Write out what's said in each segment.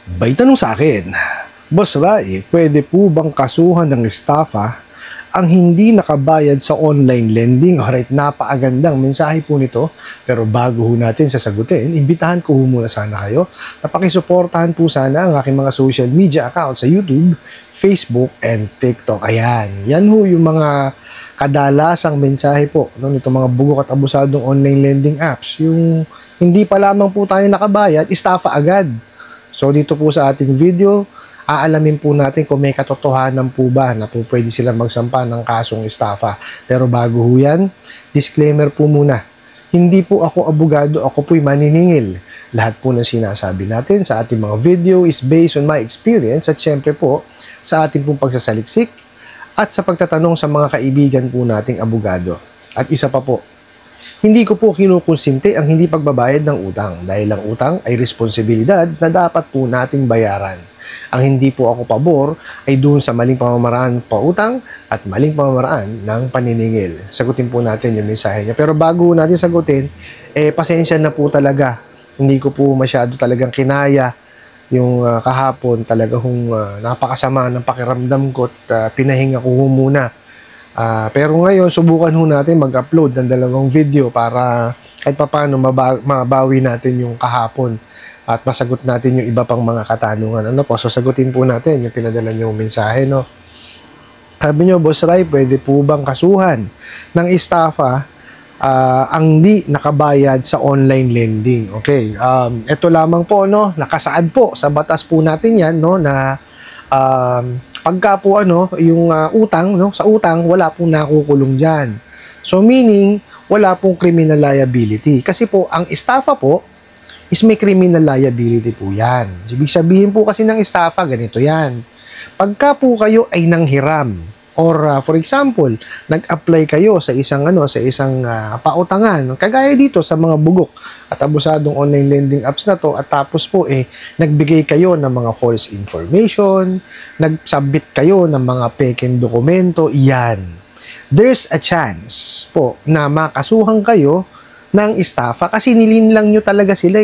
May tanong sa akin, Boss Rai, pwede po bang kasuhan ng estafa ang hindi nakabayad sa online lending? Alright, napakagandang mensahe po nito. Pero bago ho natin sasagutin, imbitahan ko ho muna sana kayo na pakisuportahan po sana ang aking mga social media accounts sa YouTube, Facebook, and TikTok. Ayan, yan ho yung mga kadalasang mensahe po nito mga bugok at abusadong online lending apps. Yung hindi pa lamang po tayo nakabayad, estafa agad. So dito po sa ating video, aalamin po natin kung may katotohanan po ba na po pwede silang magsampa ng kasong estafa. Pero bago ho yan, disclaimer po muna. Hindi po ako abogado, ako po'y maniningil. Lahat po na sinasabi natin sa ating mga video is based on my experience at syempre po sa ating pong pagsasaliksik at sa pagtatanong sa mga kaibigan po nating abogado. At isa pa po, hindi ko po kinukonsinte ang hindi pagbabayad ng utang dahil ang utang ay responsibilidad na dapat po nating bayaran. Ang hindi po ako pabor ay doon sa maling pamamaraan pautang at maling pamamaraan ng paniningil. Sagutin po natin yung mensahe niya. Pero bago natin sagutin, pasensya na po talaga. Hindi ko po masyado talagang kinaya yung kahapon. Talagang napakasama ng pakiramdam ko at pinahinga ko muna. Pero ngayon, subukan ho natin mag-upload ng dalawang video para kahit paano mabawi natin yung kahapon at masagot natin yung iba pang mga katanungan. Ano po? So, sagutin po natin yung pinadala niyong mensahe, no? Sabi niyo, Boss Rai, pwede po bang kasuhan ng estafa ang di nakabayad sa online lending? Okay. Ito lamang po, no? Nakasaad po sa batas po natin yan, no? Na pagka po yung utang, no, sa utang wala pong nakukulong diyan. So meaning wala pong criminal liability. Kasi po ang estafa po is may criminal liability po 'yan. Ibig sabihin po kasi ng estafa ganito 'yan. Pagka po kayo ay nanghiram or for example, nag-apply kayo sa isang pautangan, kagaya dito sa mga bugok at abusadong online lending apps na to, at tapos po nagbigay kayo ng mga false information, nag-submit kayo ng mga pekeng dokumento, iyan. There's a chance po na makasuhan kayo ng estafa kasi nilinlang nyo talaga sila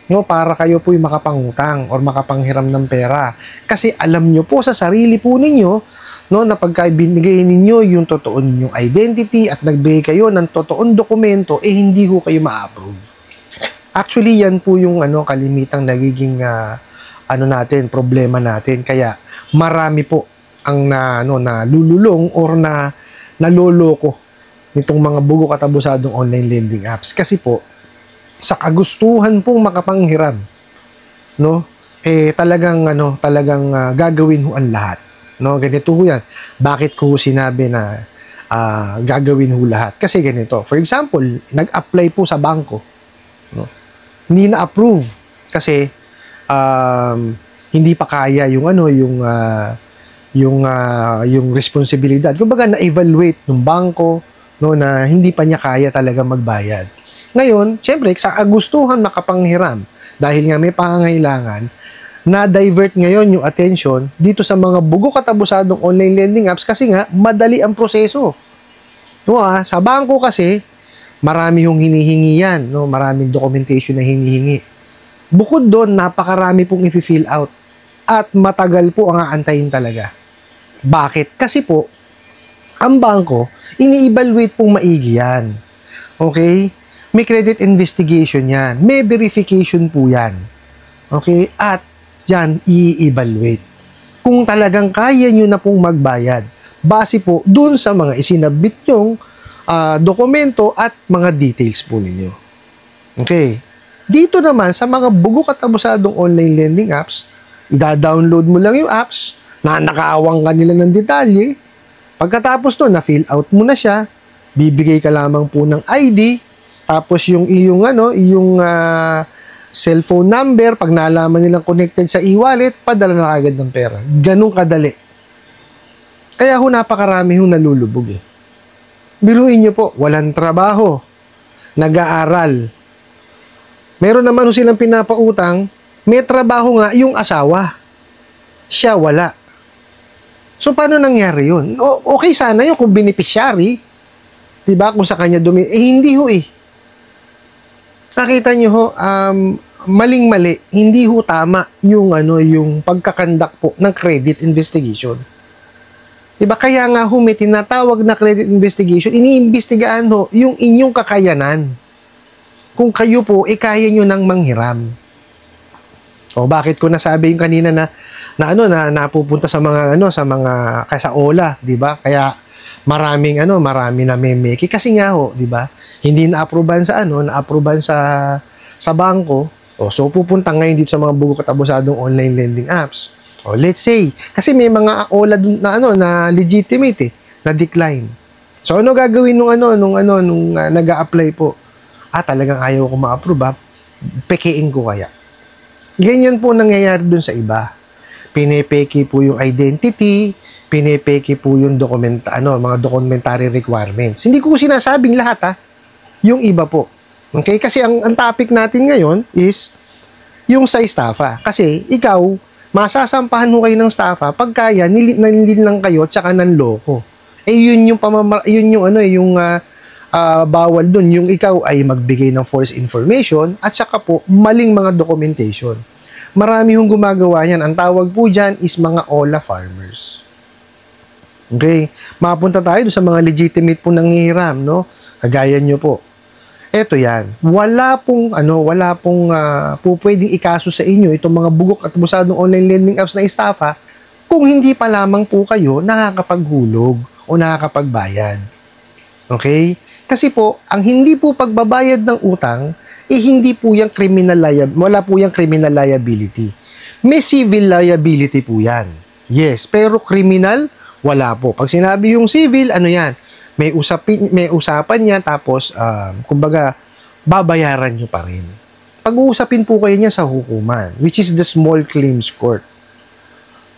no, para kayo po'y makapangutang or makapanghiram ng pera. Kasi alam nyo po sa sarili po ninyo, no, na pagka binigay ninyo yung totoo ninyong identity at nagbigay kayo ng totoong dokumento, hindi ko kayo ma-approve. Actually, yan po yung kalimitang nagiging natin, problema natin. Kaya marami po ang nalululong or naloloko nitong mga bugok at abusadong online lending apps. Kasi po, sa kagustuhan pong makapanghiram, no, talagang gagawin ho ang lahat. No, ganito ho yan. Bakit ko sinabi na gagawin ho lahat? Kasi ganito. For example, nag-apply po sa bangko. No? Hindi na-approve. Kasi hindi pa kaya yung responsibilidad. Kumbaga na-evaluate ng bangko, no, na hindi pa niya kaya talaga magbayad. Ngayon, syempre, sa kagustuhan makapanghiram, dahil nga may pangangailangan, na-divert ngayon yung attention dito sa mga bugok at abusadong online lending apps kasi nga madali ang proseso. No, sa bangko kasi marami yung hinihingi yan, no, maraming documentation na hinihingi. Bukod doon, napakarami pong i-fill out at matagal po ang aantayin talaga. Bakit? Kasi po ang bangko ini-evaluate pong maigi yan. Okay? May credit investigation yan. May verification po yan. Okay? At yan, i-evaluate. Kung talagang kaya nyo na pong magbayad, base po dun sa mga isinabit nyong dokumento at mga details po ninyo. Okay. Dito naman, sa mga bugok at abusadong online lending apps, ida-download mo lang yung apps, na nakaawang ka nila ng detalye, pagkatapos to, na-fill out mo na siya, bibigay ka lamang po ng ID, tapos yung cellphone number, pag nalaman nilang connected sa e-wallet, padala na agad ng pera. Ganun kadali. Kaya napakarami nalulubog Biruin nyo po, walang trabaho, nag-aaral. Meron naman silang pinapautang, may trabaho nga yung asawa. Siya wala. So, paano nangyari yun? Okay sana yun kung beneficiary. Diba? Kung sa kanya hindi Nakita nyo maling-mali, hindi ho tama yung yung pagkakandak po ng credit investigation. 'Di ba? Kaya nga ho may tinatawag na credit investigation, iniimbestigahan ho yung inyong kakayanan. Kung kayo po kaya nyo nang manghiram. O bakit ko nasabi yung kanina na napupunta sa mga sa OLA, 'di ba? Kaya marami na memeki kasi nga ho, 'di ba? Hindi na-aproban sa bangko. O so pupunta ngayon dito sa mga bugok at abusadong online lending apps. O let's say kasi may mga OLA dun na legitimate na decline. So ano gagawin nung nag-a-apply po? Talagang ayaw ko ma-approve, pekein ko kaya. Ganyan po nangyayari dun sa iba. Pinepeke po yung identity, pinepeke po yung mga documentary requirements. Hindi ko sinasabing lahat yung iba po. Okay? Kasi ang topic natin ngayon is yung sa estafa. Kasi ikaw, masasampahan mo kayo ng estafa pag kaya nanilin lang kayo tsaka nanloko. Yun yung bawal dun, yung ikaw ay magbigay ng false information at saka po maling mga documentation. Marami hong gumagawa yan. Ang tawag po dyan is mga OLA farmers. Okay? Mapunta tayo sa mga legitimate po nanghihiram, no? Kagaya nyo po. Eto yan. Wala pong pwedeng ikaso sa inyo itong mga bugok at abusadong online lending apps na estafa kung hindi pa lamang po kayo nakakapaghulog o nakakapagbayad. Okay? Kasi po, ang hindi po pagbabayad ng utang, hindi po yung wala po yung criminal liability. May civil liability po yan. Yes, pero criminal, wala po. Pag sinabi yung civil, yan? May usapan yan, tapos, kumbaga, babayaran nyo pa rin. Pag-uusapin po kayo niya sa hukuman, which is the small claims court.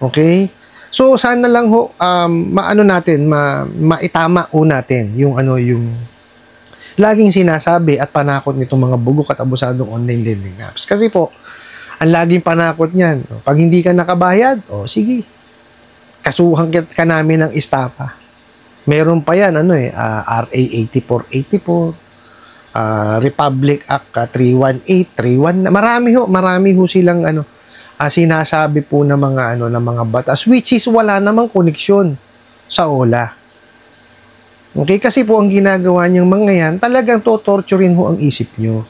Okay? So, sana lang ho, maitama ho natin yung laging sinasabi at panakot nitong mga bugok at abusadong online lending apps. Kasi po, ang laging panakot niyan, pag hindi ka nakabayad, sige, kasuhan ka namin ng estafa. Meron pa yan, RA 8484, Republic Act 318, 319, marami ho silang sinasabi po ng mga batas, which is wala namang koneksyon sa OLA. Okay, kasi po ang ginagawa niyang mga yan, talagang to-torturein ho ang isip niyo.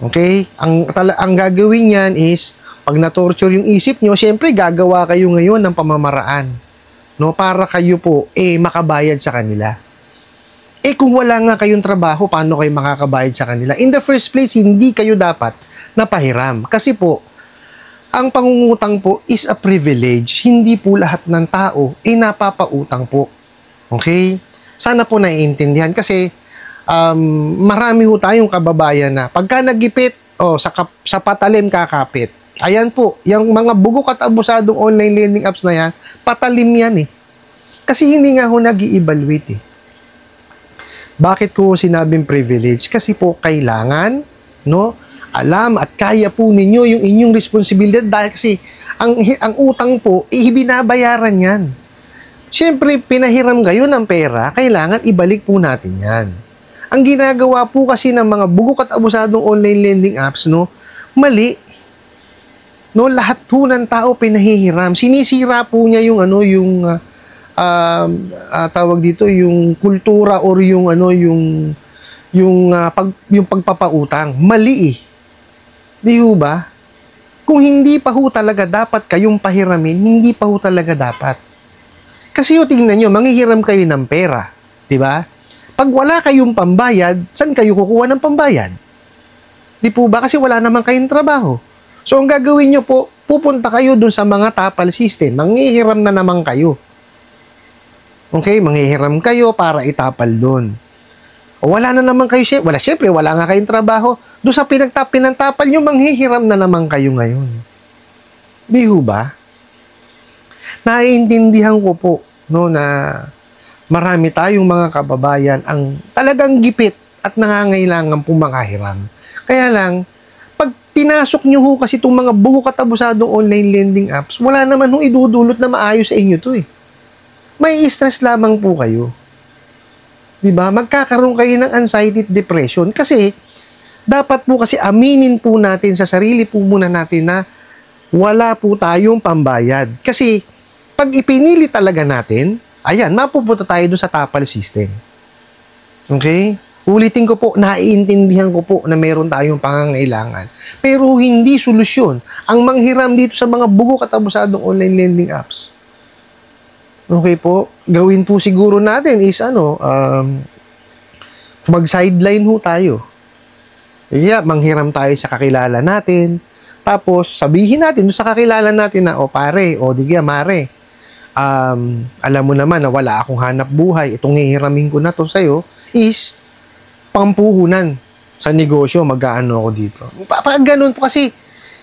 Okay? Ang gagawin niyan is, pag na-torture yung isip niyo, syempre gagawa kayo ngayon ng pamamaraan. No, para kayo po makabayad sa kanila. Kung wala nga kayong trabaho, paano kayo makakabayad sa kanila? In the first place, hindi kayo dapat napahiram. Kasi po, ang pangungutang po is a privilege. Hindi po lahat ng tao napapautang po. Okay? Sana po naiintindihan kasi marami ho tayong kababayan na pagka nagipit, sa patalim kakapit. Ayan po, yung mga bugok at abusadong online lending apps na yan, patalim yan Kasi hindi nga ho nag-i-evaluate Bakit ko sinabing privilege? Kasi po kailangan, alam at kaya po ninyo yung inyong responsibilidad dahil kasi ang utang po, binabayaran yan. Siyempre, pinahiram kayo ng pera, kailangan ibalik po natin yan. Ang ginagawa po kasi ng mga bugok at abusadong online lending apps, mali. Lahat po ng tao pinahihiram. Sinisira po niya yung tawag dito, yung kultura or yung pagpapautang. Mali Di ho ba? Kung hindi pa ho talaga dapat kayong pahiramin, hindi pa ho talaga dapat. Kasi tingnan nyo, manghihiram kayo ng pera. Di ba? Pag wala kayong pambayad, saan kayo kukuha ng pambayad? Di po ba? Kasi wala naman kayong trabaho. So, ang gagawin nyo po, pupunta kayo dun sa mga tapal system. Manghihiram na naman kayo. Okay? Manghihiram kayo para itapal dun. O wala na naman kayo, syempre, wala nga kayong trabaho. Doon sa pinagtapal nyo, manghihiram na naman kayo ngayon. Di ho ba? Naiintindihan ko po na marami tayong mga kababayan ang talagang gipit at nangangailangan pumanghiram. Kaya lang, pag pinasok nyo ho kasi itong mga bugok at abusadong online lending apps, wala naman hong idudulot na maayos sa inyo May stress lamang po kayo. Diba? Magkakaroon kayo ng anxiety at depression kasi Dapat po kasi aminin po natin sa sarili po muna natin na wala po tayong pambayad. Kasi pag ipinili talaga natin, ayan, mapupunta tayo doon sa tapal system. Okay? Ulitin ko po, naiintindihan ko po na meron tayong pangangailangan. Pero hindi solusyon ang manghiram dito sa mga bugok at abusadong online lending apps. Okay po? Gawin po siguro natin is mag-sideline ho tayo. Yeah, manghiram tayo sa kakilala natin. Tapos, sabihin natin sa kakilala natin na, pare, diga, mare, alam mo naman na wala akong hanap buhay. Itong hihiramin ko na to sa'yo is pampuhunan sa negosyo. Mag-aano ako dito. Pag ganun po kasi,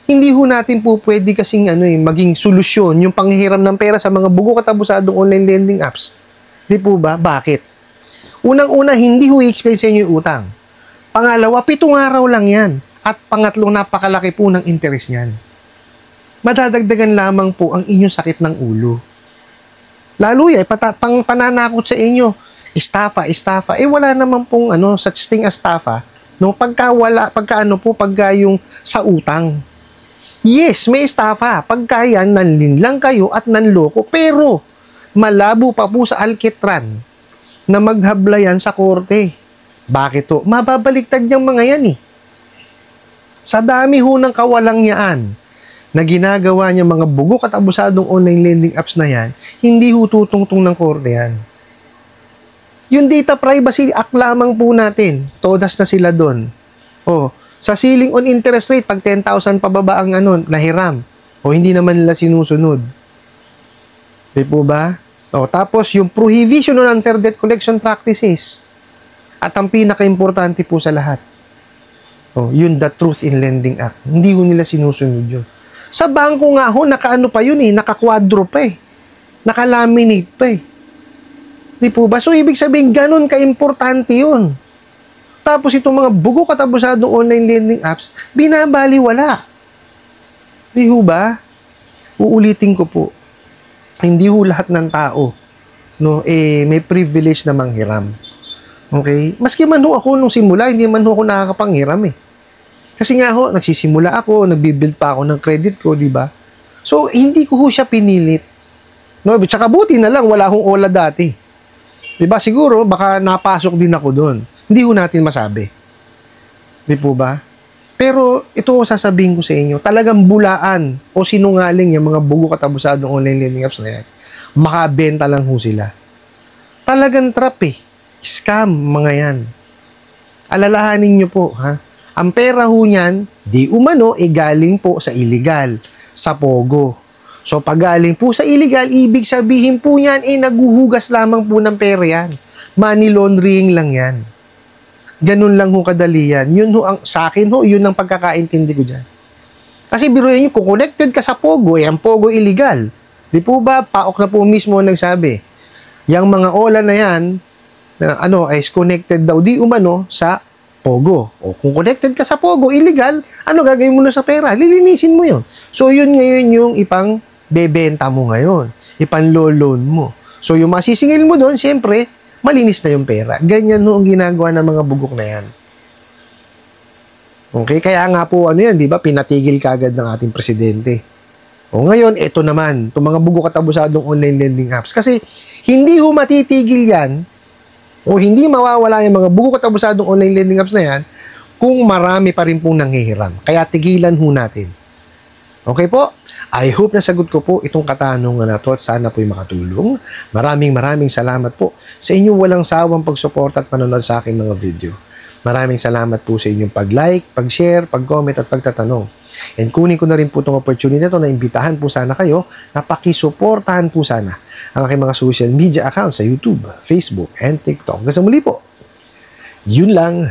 hindi ho natin po pwede kasing maging solusyon yung panghihiram ng pera sa mga bugok at abusadong online lending apps. Di po ba? Bakit? Unang-una, hindi ho i-explain sa inyo yung utang. Pangalawa, 7 araw lang yan. At pangatlo, napakalaki po ng interest niyan. Madadagdagan lamang po ang inyong sakit ng ulo. Lalo pang pananakot sa inyo, estafa. Wala naman pong such thing as estafa. No, pagka yung sa utang. Yes, may estafa. Pagka yan, nanlinlang kayo at nanloko. Pero, malabo pa po sa alketran na maghablayan sa korte. Bakit to? Mababaliktad yung mga yan Sa dami ho ng kawalangyaan na ginagawa niya mga bugok at abusadong online lending apps na yan, hindi ho tutungtong ng korte yan. Yung Data Privacy Act lamang po natin, todas na sila doon. Sa ceiling on interest rate, pag 10,000 pababa ang nahiram, hindi naman nila sinusunod. Di po ba? Tapos yung prohibition on unfair debt collection practices. At ang pinaka-importante po sa lahat, yun, the Truth in Lending Act. Hindi ho nila sinusunod yun. Sa bangko nga ho, nakaano pa yun naka-quadro pa naka-laminate pa Di po ba? So, ibig sabihin, ganun ka-importante yun. Tapos itong mga bugok at abusadong online lending apps, binabaliwala. Di ho ba? Uulitin ko po, hindi ho lahat ng tao may privilege na manghiram. Okay? Maski man ho ako nung simula, hindi man ho ako nakakapanghiram Kasi nga ho, nagsisimula ako, nagbibuild pa ako ng credit ko, di ba? So, hindi ko ho siya pinilit. Tsaka buti na lang, wala akong OLA dati. Di ba? Siguro, baka napasok din ako doon. Hindi ho natin masabi. Di po ba? Pero, ito sasabihin ko sa inyo, talagang bulaan o sinungaling yung mga bugok at abusadong online lending apps na yan. Makabenta lang ho sila. Talagang trap Scam, mga yan. Alalahanin nyo po, Ang pera ho niyan, di umano, galing po sa illegal, sa Pogo. So, pag galing po sa illegal, ibig sabihin po niyan, naguhugas lamang po ng pera yan. Money laundering lang yan. Ganun lang ho kadali yan. Yun ho, sa akin ho, yun ang pagkakaintindi ko dyan. Kasi biruin nyo, kung connected ka sa Pogo, ang Pogo illegal. Di po ba, Paok na po mismo nagsabi, yung mga OLA na yan, is connected daw di umano sa Pogo. Kung connected ka sa Pogo, illegal, gagawin mo na sa pera? Lilinisin mo yun. So, yun ngayon yung ipang bebenta mo ngayon. Ipang-loan mo. So, yung masisingil mo doon, siyempre, malinis na yung pera. Ganyan no ang ginagawa ng mga bugok na yan. Okay? Kaya nga po, di ba, pinatigil kagad ng ating presidente. Ngayon, ito naman, itong mga bugok at abusadong online lending apps. Kasi, hindi ho matitigil yan hindi mawawala yung mga bugok at abusadong online lending apps na yan kung marami pa rin pong nanghihiram. Kaya tigilan ho natin. Okay po? I hope nasagot ko po itong katanungan na to at sana po'y makatulong. Maraming salamat po sa inyong walang sawang pagsuporta at panonood sa aking mga video. Maraming salamat po sa inyong pag-like, pag-share, pag-comment at pagtatanong. And kunin ko na rin po itong opportunity na ito na imbitahan po sana kayo na pakisuportahan po sana ang aking mga social media accounts sa YouTube, Facebook, and TikTok. Hanggang sa muli po. Yun lang.